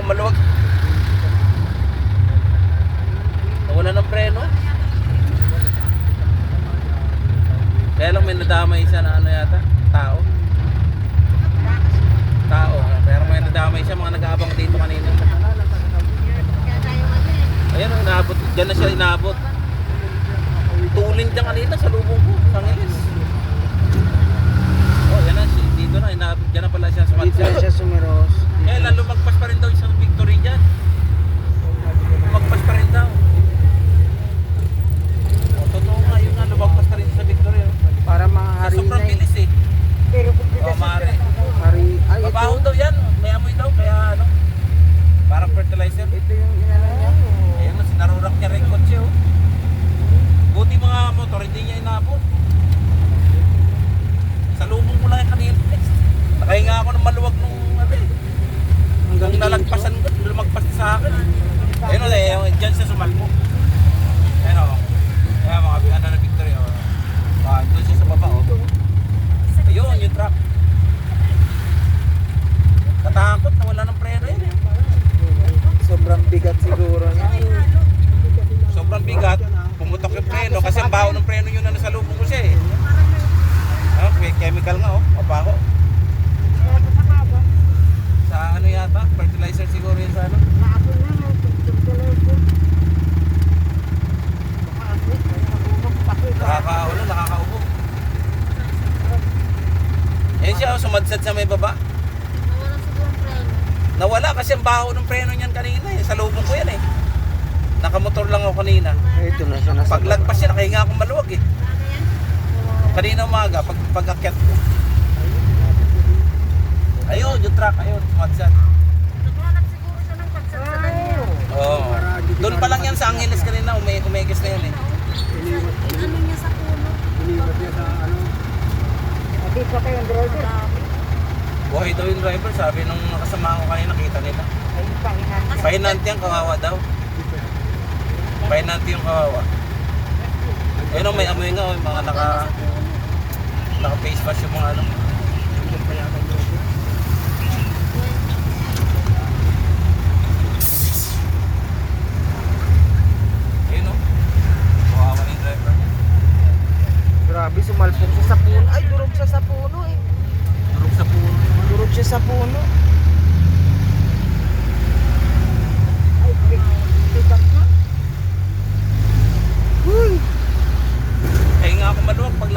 akong maluwag. Nawala ng preno. Kaya lang may nadamay siya na ano yata, tao. Pero may nadamay siya, mga nag-aabang dito kanina. Ayan, inaabot. Diyan na siya inaabot. Tuling dyan kanina sa lubong ko, sa Angeles. Oh, yan na, dito na, inaabot. Diyan na pala siya sa Dito na siya sumiros. Eh, lumagpas pa rin daw sa Victory dyan. Lumagpas pa rin daw. Oh, totoo nga, yun nga, lumagpas pa rin sa Victory. Oh. Para mga Sa hari sobrang na eh. bilis eh. Oh, maaari. Hari, ay ito. Mabaho daw yan, may amoy daw, kaya ano, parang fertilizer. Ito yung inano niya. Ayan, sinarurak niya rin kotse oh. Buti mga motor, hindi niya inabot. Sa lubong ko lang yung kanina. Nakahinga ako ng maluwag nung ano eh. Nung nalagpasan ko, lumagpas sa akin. Ayun o, dyan siya sumalpo. Ayun o. Ayan mga ano na Victory o. Doon siya sa baba o. Ayun, yung truck. Katakot na wala ng preno yun. Sobrang bigat siguro niya. Sobrang bigat. Pumutok yung preno kasi ang baho ng preno yun na nasa lubong ko siya eh. May chemical nga oh, mabaho. Sa ano yata, fertilizer siguro yun sa ano. Nakakaubo. Ayun siya oh, sumadsad sa may baba. Nawala kasi ang baho ng preno niyan kanina eh. Sa lubong ko yan eh. Nakamotor lang ako kanina. Ito na siya nasa Paglagpas siya, nakahinga akong maluwag eh. Kanina umaga, pag-akyat ko. Ayun, yung truck, ayun, sumadsad. Naghanap siguro siya ng pagsagsagan niya. Oo. Doon pa lang yan sa Angeles kanina, umegis na yan eh. Ano niya sa puno? iniwan niya sa ano. Hindi pa kayong driver. Buhay daw yung driver, sabi nung nakasama ko kanina, nakita nila. Ayun, pahinante. Pahinante yung kawawa daw. Pahinante yung kawawa. Ayun o, may amoy nga, oh, yung mga naka face mask yung mga ano.